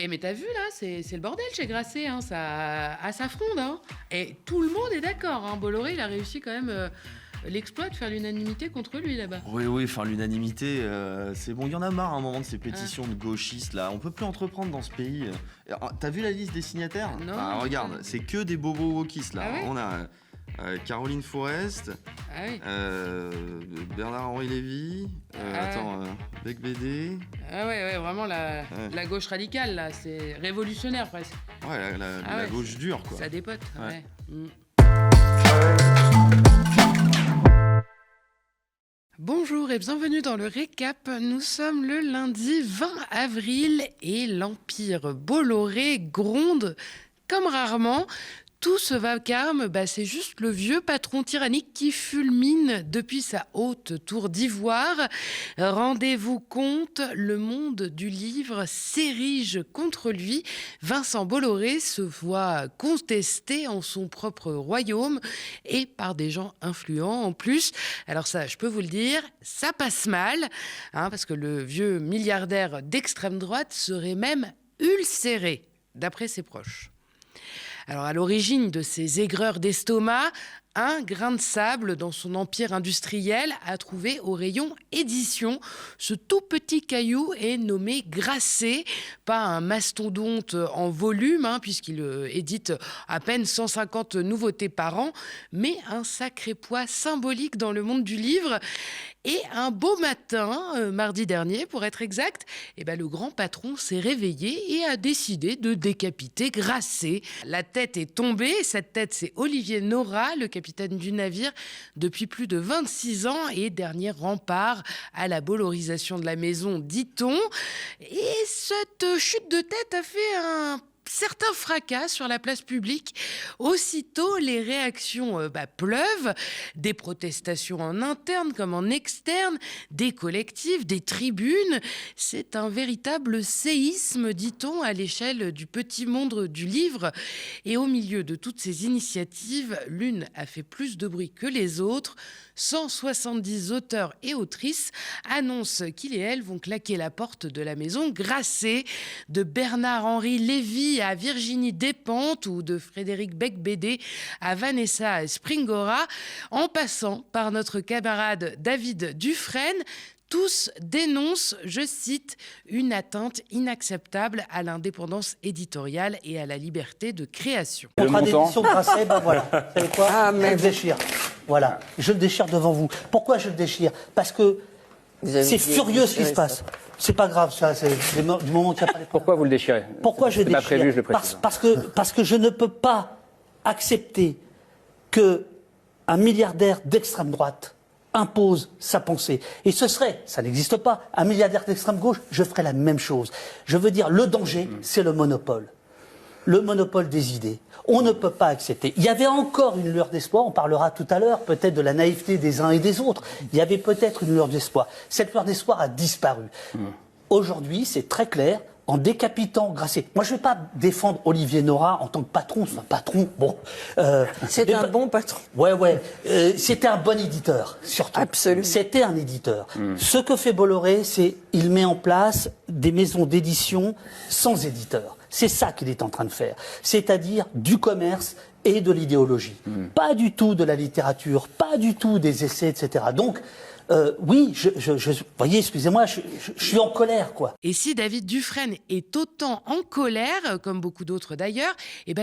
Mais t'as vu là, c'est le bordel chez Grasset, hein, ça fronde. Hein. Et tout le monde est d'accord. Hein. Bolloré, il a réussi quand même l'exploit de faire l'unanimité contre lui là-bas. Oui, enfin l'unanimité, c'est bon, il y en a marre à un moment de ces pétitions de gauchistes là. On peut plus entreprendre dans ce pays. T'as vu la liste des signataires? Non. Regarde, c'est que des bobos wokistes là. Ah ouais. On a Caroline Forest, Ah oui. Bernard-Henri Lévy, Bec BD. Ah ouais, vraiment la gauche radicale là, c'est révolutionnaire presque. Ouais, la gauche dure quoi. Ça dépote. Ouais. Bonjour et bienvenue dans le récap. Nous sommes le lundi 20 avril et l'Empire Bolloré gronde comme rarement. Tout ce vacarme, c'est juste le vieux patron tyrannique qui fulmine depuis sa haute tour d'ivoire. Rendez-vous compte, le monde du livre s'érige contre lui. Vincent Bolloré se voit contesté en son propre royaume et par des gens influents en plus. Alors ça, je peux vous le dire, ça passe mal, parce que le vieux milliardaire d'extrême droite serait même ulcéré, d'après ses proches. Alors, à l'origine de ces aigreurs d'estomac, un grain de sable dans son empire industriel a trouvé au rayon édition. Ce tout petit caillou est nommé Grasset, pas un mastodonte en volume, puisqu'il édite à peine 150 nouveautés par an, mais un sacré poids symbolique dans le monde du livre. Et un beau matin, mardi dernier pour être exact, le grand patron s'est réveillé et a décidé de décapiter Grasset. La tête est tombée, cette tête c'est Olivier Nora, le capitaine du navire depuis plus de 26 ans et dernier rempart à la bollorisation de la maison, dit-on. Et cette chute de tête a fait un certain fracas sur la place publique. Aussitôt, les réactions pleuvent. Des protestations en interne comme en externe, des collectifs, des tribunes. C'est un véritable séisme, dit-on, à l'échelle du petit monde du livre. Et au milieu de toutes ces initiatives, l'une a fait plus de bruit que les autres. 170 auteurs et autrices annoncent qu'ils et elles vont claquer la porte de la maison Grasset, de Bernard-Henri Lévy à Virginie Despentes ou de Frédéric Becbédé à Vanessa Springora, en passant par notre camarade David Dufresne. Tous dénoncent, je cite, une atteinte inacceptable à l'indépendance éditoriale et à la liberté de création. Contrat d'édition Grasset, voilà. Vous savez quoi? Je le déchire. Voilà, je le déchire devant vous. Pourquoi je le déchire? Parce que c'est furieux ce qui se passe. C'est pas grave, ça, c'est du moment qu'il n'y a pas les... Pourquoi vous le déchirez? Pourquoi je le déchire? C'est pas prévu, je le précise. Parce que je ne peux pas accepter que un milliardaire d'extrême droite impose sa pensée. Et ce serait, ça n'existe pas, un milliardaire d'extrême gauche, je ferais la même chose. Je veux dire, le danger, c'est le monopole. Le monopole des idées. On ne peut pas accepter. Il y avait encore une lueur d'espoir, on parlera tout à l'heure peut-être de la naïveté des uns et des autres. Il y avait peut-être une lueur d'espoir. Cette lueur d'espoir a disparu. Aujourd'hui, c'est très clair, en décapitant Grasset. Moi, je ne vais pas défendre Olivier Nora en tant que patron, c'est un patron, bon. C'est un bon patron. Ouais. C'était un bon éditeur, surtout. Absolument. C'était un éditeur. Ce que fait Bolloré, c'est il met en place des maisons d'édition sans éditeur. C'est ça qu'il est en train de faire. C'est-à-dire du commerce et de l'idéologie. Pas du tout de la littérature, pas du tout des essais, etc. Donc, oui, voyez, excusez-moi, je suis en colère, quoi. Et si David Dufresne est autant en colère, comme beaucoup d'autres d'ailleurs,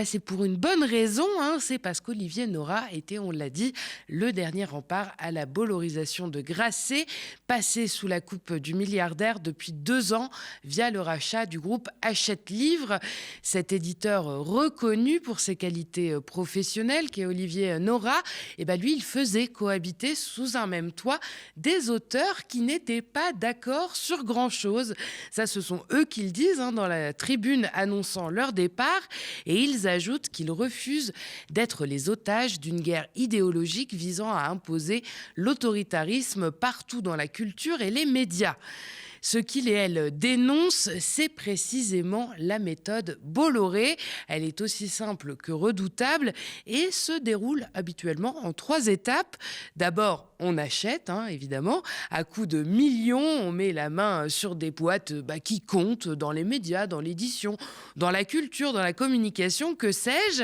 c'est pour une bonne raison, c'est parce qu'Olivier Nora était, on l'a dit, le dernier rempart à la bollorisation de Grasset, passé sous la coupe du milliardaire depuis 2 ans via le rachat du groupe Hachette Livre. Cet éditeur reconnu pour ses qualités professionnelles, qui est Olivier Nora, lui, il faisait cohabiter sous un même toit des auteurs qui n'étaient pas d'accord sur grand-chose. Ça, ce sont eux qui le disent dans la tribune annonçant leur départ. Et ils ajoutent qu'ils refusent d'être les otages d'une guerre idéologique visant à imposer l'autoritarisme partout dans la culture et les médias. Ce qu'il et elle dénoncent, c'est précisément la méthode Bolloré. Elle est aussi simple que redoutable et se déroule habituellement en 3 étapes. D'abord, on achète, évidemment. À coups de millions, on met la main sur des boîtes qui comptent dans les médias, dans l'édition, dans la culture, dans la communication, que sais-je.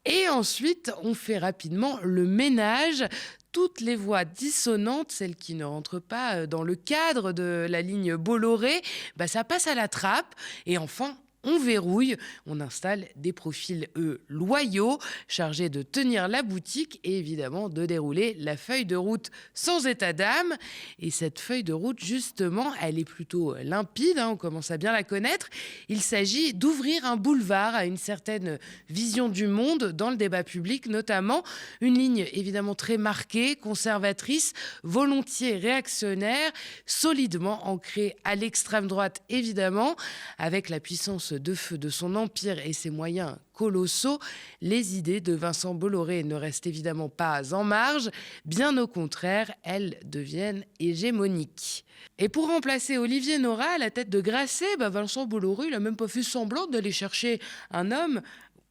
Et ensuite, on fait rapidement le ménage. Toutes les voix dissonantes, celles qui ne rentrent pas dans le cadre de la ligne Bolloré, ça passe à la trappe. Et enfin, on verrouille, on installe des profils, loyaux, chargés de tenir la boutique et évidemment de dérouler la feuille de route sans état d'âme. Et cette feuille de route, justement, elle est plutôt limpide, on commence à bien la connaître. Il s'agit d'ouvrir un boulevard à une certaine vision du monde dans le débat public, notamment une ligne évidemment très marquée, conservatrice, volontiers réactionnaire, solidement ancrée à l'extrême droite, évidemment, avec la puissance de feu de son empire et ses moyens colossaux. Les idées de Vincent Bolloré ne restent évidemment pas en marge, bien au contraire, elles deviennent hégémoniques. Et pour remplacer Olivier Nora à la tête de Grasset, Vincent Bolloré, il n'a même pas fait semblant d'aller chercher un homme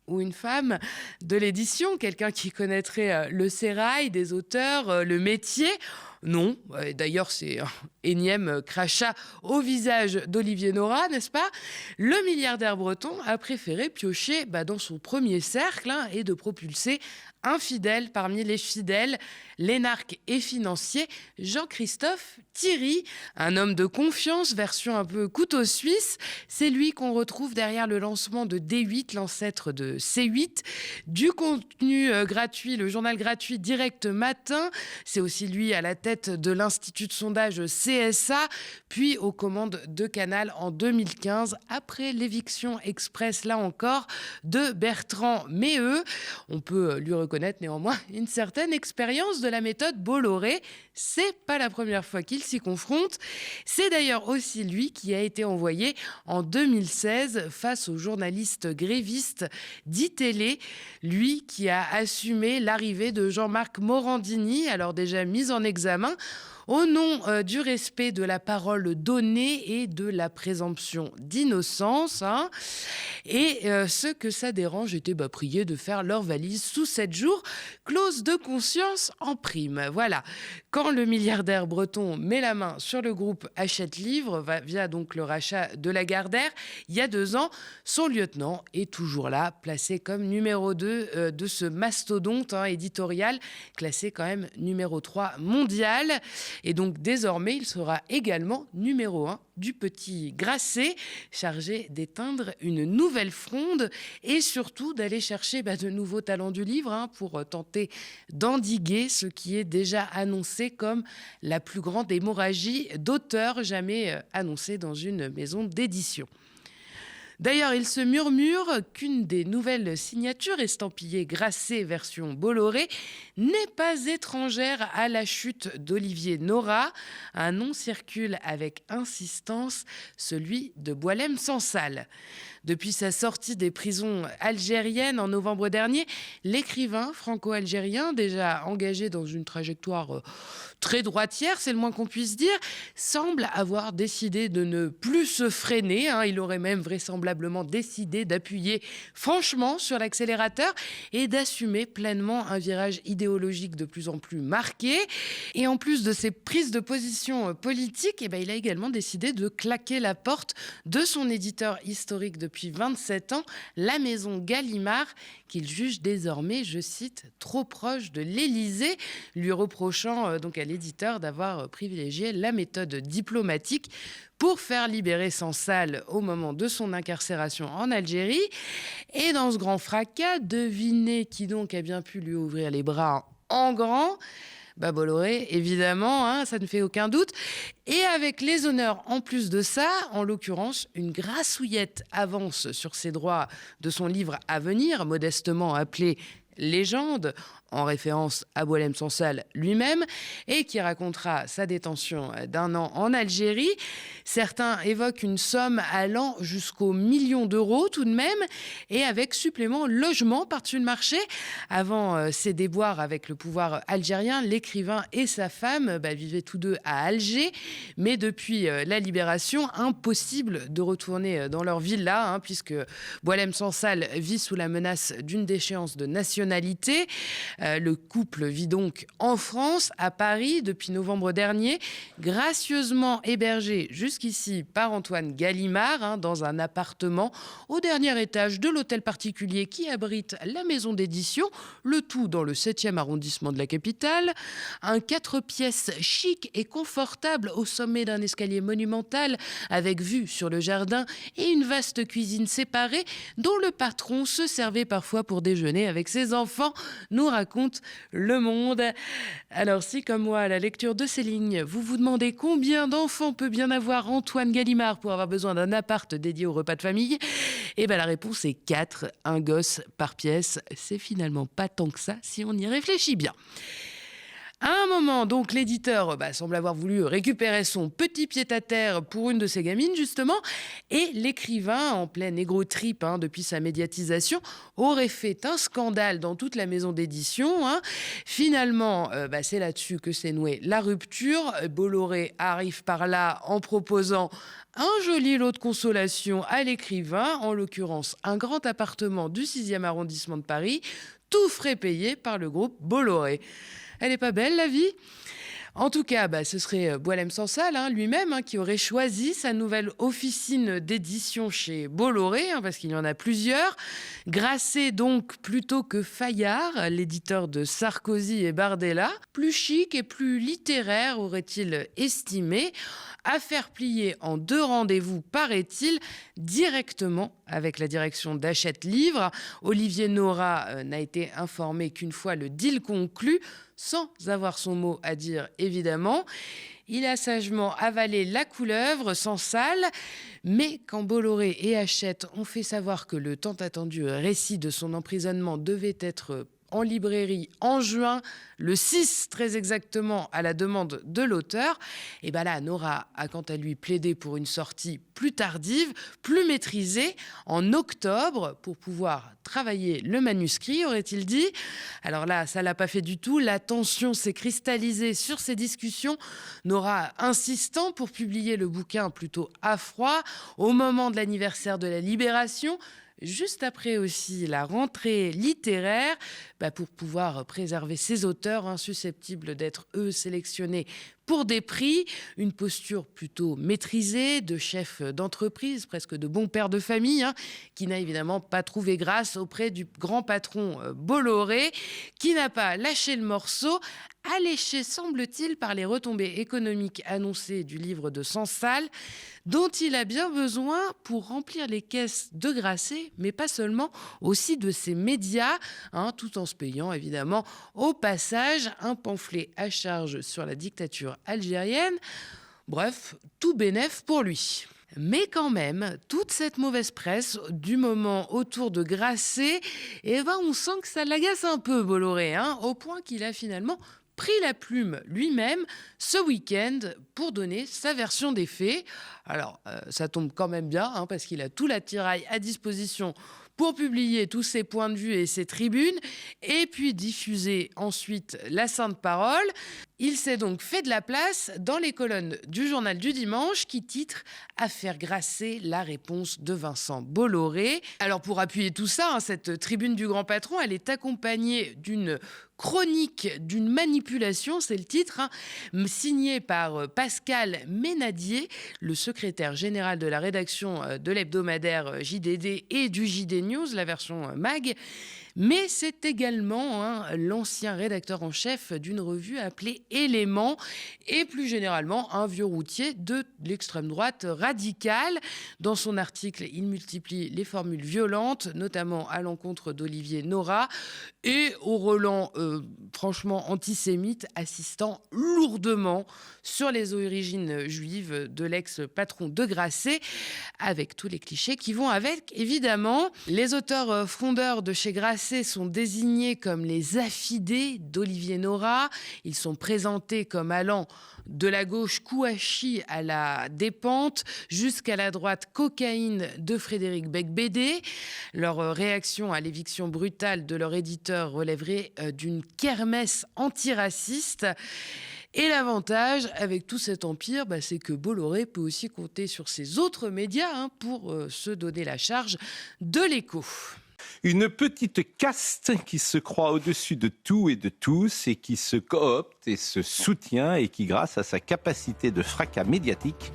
ou une femme de l'édition, quelqu'un qui connaîtrait le sérail des auteurs, le métier. Non, d'ailleurs c'est un énième crachat au visage d'Olivier Nora, n'est-ce pas? Le milliardaire breton a préféré piocher dans son premier cercle et de propulser un fidèle parmi les fidèles, l'énarque et financier Jean-Christophe Thierry, un homme de confiance, version un peu couteau suisse. C'est lui qu'on retrouve derrière le lancement de D8, l'ancêtre de C8, du contenu gratuit, le journal gratuit Direct Matin. C'est aussi lui à la tête de l'institut de sondage CSA, puis aux commandes de Canal en 2015, après l'éviction express, là encore, de Bertrand Méheux. On peut lui reconnaître néanmoins une certaine expérience de la méthode Bolloré. C'est pas la première fois qu'il s'y confronte. C'est d'ailleurs aussi lui qui a été envoyé en 2016 face au journaliste gréviste d'ITélé, lui qui a assumé l'arrivée de Jean-Marc Morandini, alors déjà mis en examen, au nom du respect de la parole donnée et de la présomption d'innocence. Et ceux que ça dérange étaient priés de faire leur valise sous 7 jours, clause de conscience en prime. Voilà. Quand le milliardaire breton met la main sur le groupe Hachette Livre, via donc le rachat de Lagardère, il y a 2 ans, son lieutenant est toujours là, placé comme numéro 2 de ce mastodonte éditorial, classé quand même numéro 3 mondial. Et donc désormais, il sera également numéro 1 du petit Grasset, chargé d'éteindre une nouvelle fronde et surtout d'aller chercher de nouveaux talents du livre pour tenter d'endiguer ce qui est déjà annoncé comme la plus grande hémorragie d'auteurs jamais annoncée dans une maison d'édition. D'ailleurs, il se murmure qu'une des nouvelles signatures estampillées Grasset version Bolloré n'est pas étrangère à la chute d'Olivier Nora. Un nom circule avec insistance, celui de Boualem-Sansal. Depuis sa sortie des prisons algériennes en novembre dernier, l'écrivain franco-algérien, déjà engagé dans une trajectoire très droitière, c'est le moins qu'on puisse dire, semble avoir décidé de ne plus se freiner. Il aurait même vraisemblablement décidé d'appuyer franchement sur l'accélérateur et d'assumer pleinement un virage idéologique de plus en plus marqué. Et en plus de ses prises de position politiques, il a également décidé de claquer la porte de son éditeur historique depuis 27 ans, la maison Gallimard, qu'il juge désormais, je cite, trop proche de l'Élysée, lui reprochant donc à l'éditeur d'avoir privilégié la méthode diplomatique pour faire libérer Sansal au moment de son incarcération en Algérie. Et dans ce grand fracas, devinez qui donc a bien pu lui ouvrir les bras en grand ? Bolloré, évidemment, ça ne fait aucun doute. Et avec les honneurs en plus de ça, en l'occurrence, une grassouillette avance sur ses droits de son livre à venir, modestement appelé Légende, en référence à Boualem Sansal lui-même, et qui racontera sa détention d'1 an en Algérie. Certains évoquent une somme allant jusqu'aux millions d'euros tout de même, et avec supplément logement par-dessus le marché. Avant ses déboires avec le pouvoir algérien, l'écrivain et sa femme vivaient tous deux à Alger, mais depuis la libération, impossible de retourner dans leur villa, puisque Boualem Sansal vit sous la menace d'une déchéance de nationalité. Le couple vit donc en France, à Paris, depuis novembre dernier, gracieusement hébergé jusqu'ici par Antoine Gallimard, dans un appartement au dernier étage de l'hôtel particulier qui abrite la maison d'édition, le tout dans le 7e arrondissement de la capitale. Un 4 pièces chic et confortable au sommet d'un escalier monumental avec vue sur le jardin et une vaste cuisine séparée dont le patron se servait parfois pour déjeuner avec ses enfants, nous raconte Le Monde. Alors si, comme moi, à la lecture de ces lignes, vous vous demandez combien d'enfants peut bien avoir Antoine Gallimard pour avoir besoin d'un appart dédié au repas de famille, la réponse est 4, un gosse par pièce. C'est finalement pas tant que ça si on y réfléchit bien. À un moment, donc, l'éditeur semble avoir voulu récupérer son petit pied-à-terre pour une de ses gamines, justement, et l'écrivain, en pleine égo-trip depuis sa médiatisation, aurait fait un scandale dans toute la maison d'édition. Finalement, c'est là-dessus que s'est nouée la rupture. Bolloré arrive par là en proposant un joli lot de consolation à l'écrivain, en l'occurrence un grand appartement du 6e arrondissement de Paris, tout frais payé par le groupe Bolloré. Elle est pas belle, la vie ? En tout cas, ce serait Boualem Sansal lui-même qui aurait choisi sa nouvelle officine d'édition chez Bolloré, parce qu'il y en a plusieurs. Grasset donc plutôt que Fayard, l'éditeur de Sarkozy et Bardella. Plus chic et plus littéraire, aurait-il estimé. À faire plier en 2 rendez-vous, paraît-il, directement avec la direction d'Hachette Livre. Olivier Nora n'a été informé qu'une fois le deal conclu, sans avoir son mot à dire évidemment. Il a sagement avalé la couleuvre Sansal, mais quand Bolloré et Hachette ont fait savoir que le tant attendu récit de son emprisonnement devait être en librairie en juin, le 6 très exactement, à la demande de l'auteur, Nora a quant à lui plaidé pour une sortie plus tardive, plus maîtrisée, en octobre, pour pouvoir travailler le manuscrit, aurait-il dit. Alors là, ça l'a pas fait du tout. La tension s'est cristallisée sur ces discussions. Nora insistant pour publier le bouquin plutôt à froid, au moment de l'anniversaire de la Libération, juste après aussi la rentrée littéraire, pour pouvoir préserver ces auteurs susceptibles d'être, eux, sélectionnés pour des prix. Une posture plutôt maîtrisée de chef d'entreprise, presque de bon père de famille, qui n'a évidemment pas trouvé grâce auprès du grand patron Bolloré, qui n'a pas lâché le morceau, alléché, semble-t-il, par les retombées économiques annoncées du livre de Sansal, dont il a bien besoin pour remplir les caisses de Grasset, mais pas seulement, aussi de ses médias, tout en se payant évidemment au passage un pamphlet à charge sur la dictature algérienne. Bref, tout bénef pour lui. Mais quand même, toute cette mauvaise presse du moment autour de Grasset, on sent que ça l'agace un peu, Bolloré, au point qu'il a finalement pris la plume lui-même ce week-end pour donner sa version des faits. Alors, ça tombe quand même bien, parce qu'il a tout l'attirail à disposition pour publier tous ses points de vue et ses tribunes, et puis diffuser ensuite la sainte parole. Il s'est donc fait de la place dans les colonnes du journal du dimanche qui titre « Affaire Grasset, la réponse de Vincent Bolloré ». Alors pour appuyer tout ça, cette tribune du grand patron, elle est accompagnée d'une chronique d'une manipulation, c'est le titre, signé par Pascal Ménadier, le secrétaire général de la rédaction de l'hebdomadaire JDD et du JD News, la version mag. Mais c'est également l'ancien rédacteur en chef d'une revue appelée Éléments et plus généralement un vieux routier de l'extrême droite radicale. Dans son article, il multiplie les formules violentes, notamment à l'encontre d'Olivier Nora et au relent franchement antisémite, insistant lourdement sur les origines juives de l'ex-patron de Grasset, avec tous les clichés qui vont avec, évidemment. Les auteurs fondeurs de chez Grasset sont désignés comme les affidés d'Olivier Nora. Ils sont présentés comme allant de la gauche Kouachi à la Despentes, jusqu'à la droite cocaïne de Frédéric Beigbeder. Leur réaction à l'éviction brutale de leur éditeur relèverait d'une kermesse antiraciste. Et l'avantage avec tout cet empire, c'est que Bolloré peut aussi compter sur ses autres médias pour se donner la charge de l'écho. Une petite caste qui se croit au-dessus de tout et de tous et qui se coopte et se soutient et qui, grâce à sa capacité de fracas médiatique,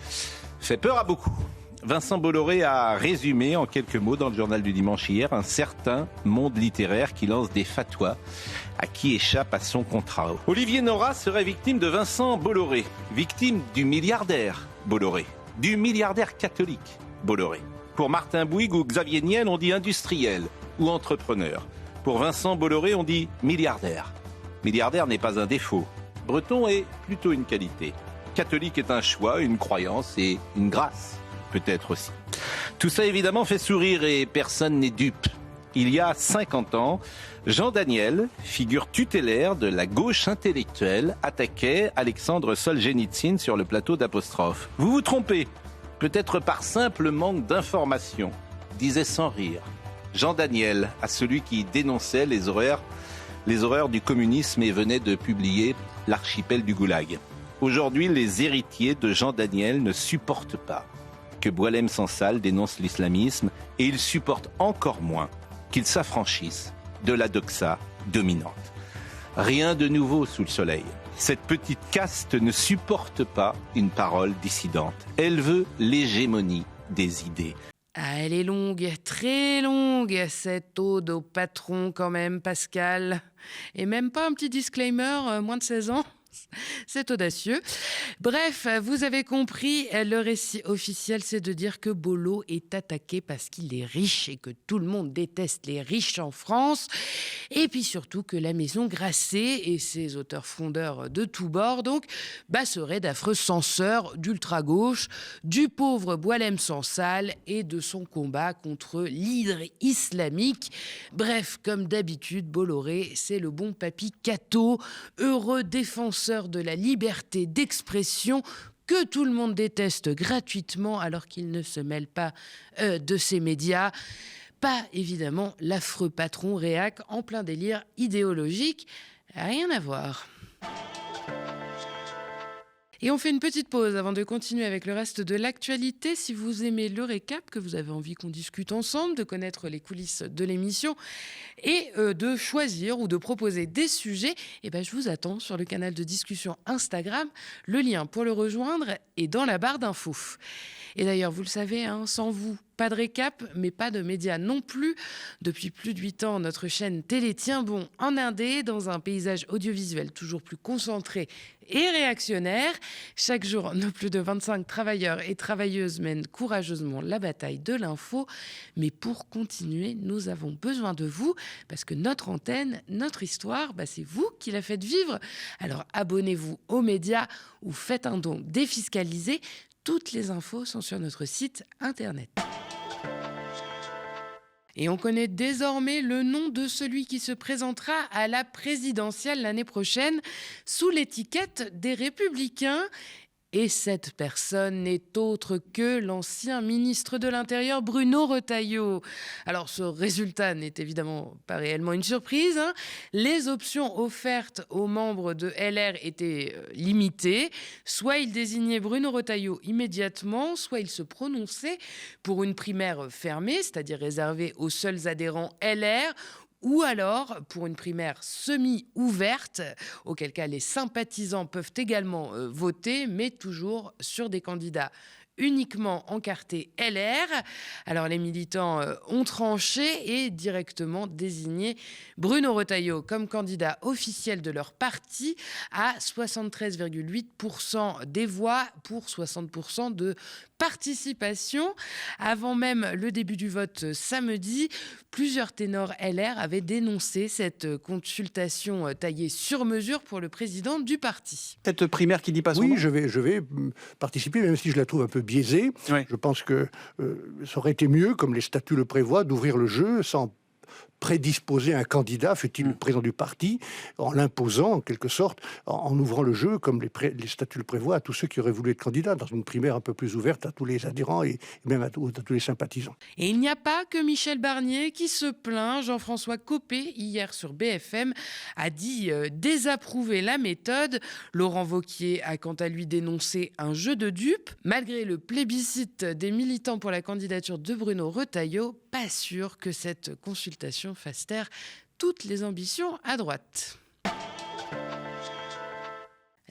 fait peur à beaucoup. Vincent Bolloré a résumé en quelques mots dans le journal du dimanche hier un certain monde littéraire qui lance des fatwas à qui échappe à son contrat. Olivier Nora serait victime de Vincent Bolloré, victime du milliardaire Bolloré, du milliardaire catholique Bolloré. Pour Martin Bouygues ou Xavier Niel, on dit industriel ou entrepreneur. Pour Vincent Bolloré, on dit milliardaire. Milliardaire n'est pas un défaut. Breton est plutôt une qualité. Catholique est un choix, une croyance et une grâce, peut-être aussi. Tout ça évidemment fait sourire et personne n'est dupe. Il y a 50 ans, Jean Daniel, figure tutélaire de la gauche intellectuelle, attaquait Alexandre Solzhenitsyn sur le plateau d'Apostrophe. Vous vous trompez, peut-être par simple manque d'information, disait sans rire Jean Daniel à celui qui dénonçait les horreurs du communisme et venait de publier L'archipel du Goulag. Aujourd'hui, les héritiers de Jean Daniel ne supportent pas que Boualem Sansal dénonce l'islamisme et ils supportent encore moins qu'il s'affranchisse de la doxa dominante. Rien de nouveau sous le soleil. Cette petite caste ne supporte pas une parole dissidente. Elle veut l'hégémonie des idées. Ah, elle est longue, très longue, cette ode au patron quand même, Pascal. Et même pas un petit disclaimer, moins de 16 ans. C'est audacieux. Bref, vous avez compris, le récit officiel, c'est de dire que Bolo est attaqué parce qu'il est riche et que tout le monde déteste les riches en France. Et puis surtout que la maison Grasset et ses auteurs fondeurs de tous bords, donc, seraient d'affreux censeurs d'ultra-gauche, du pauvre Boualem Sansal et de son combat contre l'hydre islamique. Bref, comme d'habitude, Bolloré, c'est le bon papy Cato, heureux défenseur de la liberté d'expression que tout le monde déteste gratuitement alors qu'il ne se mêle pas de ces médias. Pas évidemment l'affreux patron réac en plein délire idéologique. Rien à voir. Et on fait une petite pause avant de continuer avec le reste de l'actualité. Si vous aimez le récap, que vous avez envie qu'on discute ensemble, de connaître les coulisses de l'émission et de choisir ou de proposer des sujets, je vous attends sur le canal de discussion Instagram. Le lien pour le rejoindre est dans la barre d'infos. Et d'ailleurs, vous le savez, sans vous, pas de récap, mais pas de médias non plus. Depuis plus de 8 ans, notre chaîne Télé tient bon en Indé, dans un paysage audiovisuel toujours plus concentré et réactionnaire. Chaque jour, nos plus de 25 travailleurs et travailleuses mènent courageusement la bataille de l'info. Mais pour continuer, nous avons besoin de vous, parce que notre antenne, notre histoire, c'est vous qui la faites vivre. Alors abonnez-vous aux médias ou faites un don défiscalisé. Toutes les infos sont sur notre site internet. Et on connaît désormais le nom de celui qui se présentera à la présidentielle l'année prochaine sous l'étiquette des Républicains. Et cette personne n'est autre que l'ancien ministre de l'Intérieur Bruno Retailleau. Alors ce résultat n'est évidemment pas réellement une surprise. Les options offertes aux membres de LR étaient limitées. Soit il désignait Bruno Retailleau immédiatement, soit il se prononçait pour une primaire fermée, c'est-à-dire réservée aux seuls adhérents LR, ou alors pour une primaire semi-ouverte, auquel cas les sympathisants peuvent également voter, mais toujours sur des candidats uniquement encartés LR. Alors les militants ont tranché et directement désigné Bruno Retailleau comme candidat officiel de leur parti à 73,8% des voix pour 60% de participation. Avant même le début du vote samedi, plusieurs ténors LR avaient dénoncé cette consultation taillée sur mesure pour le président du parti. Cette primaire qui dit pas son nom. Oui, je vais participer, même si je la trouve un peu biaisée. Oui. Je pense que ça aurait été mieux, comme les statuts le prévoient, d'ouvrir le jeu sans prédisposer un candidat, fût-il le président du parti, en l'imposant en quelque sorte, en ouvrant le jeu, comme les statuts le prévoient, à tous ceux qui auraient voulu être candidats, dans une primaire un peu plus ouverte à tous les adhérents et même à tous les sympathisants. Et il n'y a pas que Michel Barnier qui se plaint. Jean-François Copé, hier sur BFM, a dit désapprouver la méthode. Laurent Wauquiez a quant à lui dénoncé un jeu de dupes. Malgré le plébiscite des militants pour la candidature de Bruno Retailleau, pas sûr que cette consultation fasse taire toutes les ambitions à droite.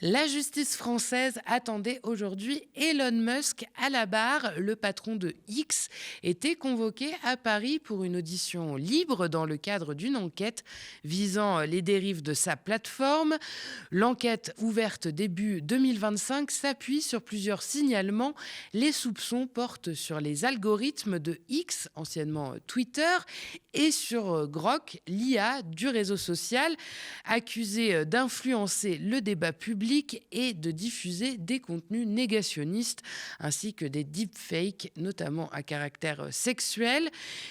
La justice française attendait aujourd'hui Elon Musk à la barre. Le patron de X était convoqué à Paris pour une audition libre dans le cadre d'une enquête visant les dérives de sa plateforme. L'enquête ouverte début 2025 s'appuie sur plusieurs signalements. Les soupçons portent sur les algorithmes de X, anciennement Twitter, et sur Grok, l'IA du réseau social, accusé d'influencer le débat public et de diffuser des contenus négationnistes ainsi que des deepfakes, notamment à caractère sexuel.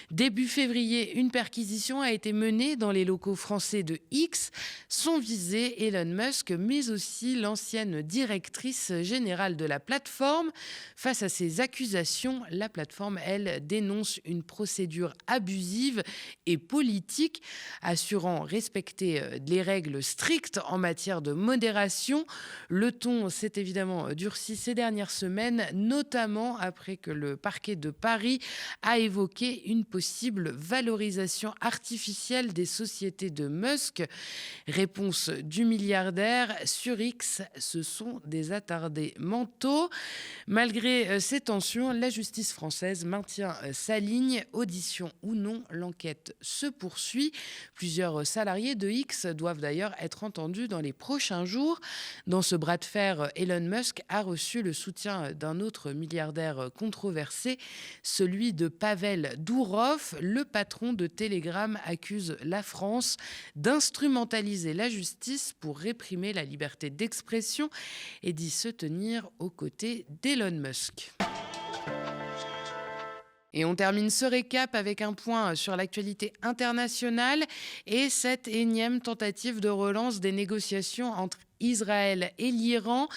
Début février, une perquisition a été menée dans les locaux français de X. Sont visés Elon Musk, mais aussi l'ancienne directrice générale de la plateforme. Face à ces accusations, la plateforme, elle, dénonce une procédure abusive et politique, assurant respecter les règles strictes en matière de modération. Le ton s'est évidemment durci ces dernières semaines, notamment après que le parquet de Paris a évoqué une possible valorisation artificielle des sociétés de Musk. Réponse du milliardaire: sur X, ce sont des attardés mentaux. Malgré ces tensions, la justice française maintient sa ligne. Audition ou non, l'enquête se poursuit. Plusieurs salariés de X doivent d'ailleurs être entendus dans les prochains jours. Dans ce bras de fer, Elon Musk a reçu le soutien d'un autre milliardaire controversé, celui de Pavel Durov. Le patron de Telegram accuse la France d'instrumentaliser la justice pour réprimer la liberté d'expression et dit se tenir aux côtés d'Elon Musk. Et on termine ce récap avec un point sur l'actualité internationale et cette énième tentative de relance des négociations entre Israël et l'Iran.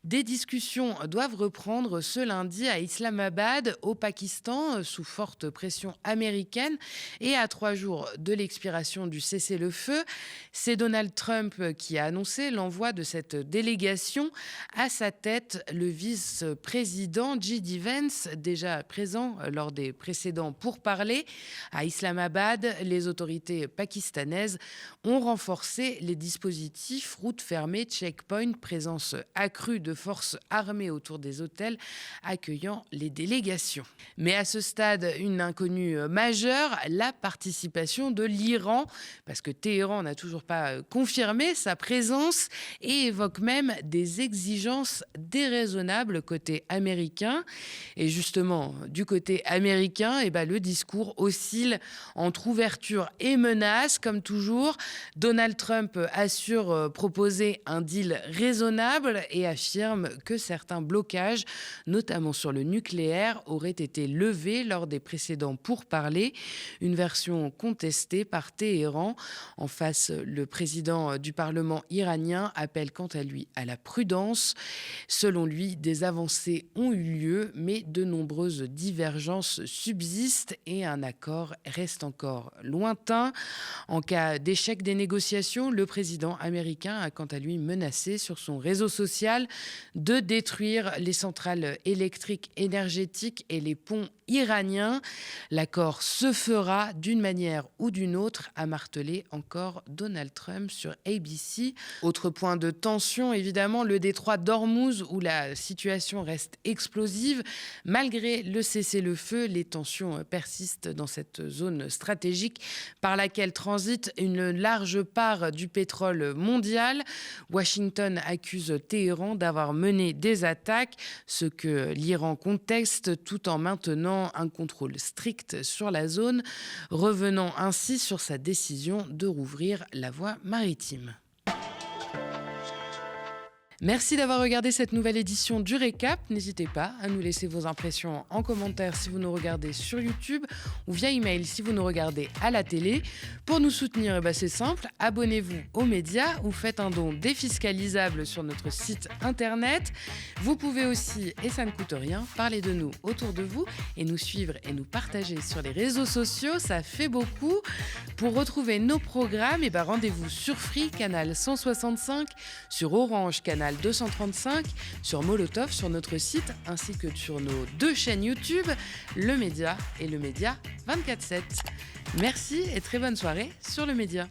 Des discussions doivent reprendre ce lundi à Islamabad, au Pakistan, sous forte pression américaine et à 3 jours de l'expiration du cessez-le-feu. C'est Donald Trump qui a annoncé l'envoi de cette délégation. À sa tête, le vice-président J.D. Vance, déjà présent lors des précédents pourparlers. À Islamabad, les autorités pakistanaises ont renforcé les dispositifs routes fermées, checkpoint, présence accrue de forces armées autour des hôtels accueillant les délégations. Mais à ce stade, une inconnue majeure, la participation de l'Iran, parce que Téhéran n'a toujours pas confirmé sa présence et évoque même des exigences déraisonnables côté américain. Et justement, du côté américain, le discours oscille entre ouverture et menace, comme toujours. Donald Trump assure proposer un deal raisonnable et affirme que certains blocages, notamment sur le nucléaire, auraient été levés lors des précédents pourparlers. Une version contestée par Téhéran. En face, le président du Parlement iranien appelle quant à lui à la prudence. Selon lui, des avancées ont eu lieu, mais de nombreuses divergences subsistent et un accord reste encore lointain. En cas d'échec des négociations, le président américain a quant à lui menacé sur son réseau social de détruire les centrales électriques énergétiques et les ponts iraniens. L'accord se fera d'une manière ou d'une autre, a martelé encore Donald Trump sur ABC. Autre point de tension, évidemment, le détroit d'Ormuz où la situation reste explosive. Malgré le cessez-le-feu, les tensions persistent dans cette zone stratégique par laquelle transite une large part du pétrole mondial. Washington accuse Téhéran d'avoir mené des attaques, ce que l'Iran conteste tout en maintenant un contrôle strict sur la zone, revenant ainsi sur sa décision de rouvrir la voie maritime. Merci d'avoir regardé cette nouvelle édition du Récap. N'hésitez pas à nous laisser vos impressions en commentaire si vous nous regardez sur YouTube ou via email si vous nous regardez à la télé. Pour nous soutenir, c'est simple, abonnez-vous aux médias ou faites un don défiscalisable sur notre site internet. Vous pouvez aussi, et ça ne coûte rien, parler de nous autour de vous et nous suivre et nous partager sur les réseaux sociaux, ça fait beaucoup. Pour retrouver nos programmes, rendez-vous sur Free, canal 165, sur Orange, canal 235, sur Molotov, sur notre site, ainsi que sur nos 2 chaînes YouTube, Le Média et Le Média 24/7. Merci et très bonne soirée sur Le Média.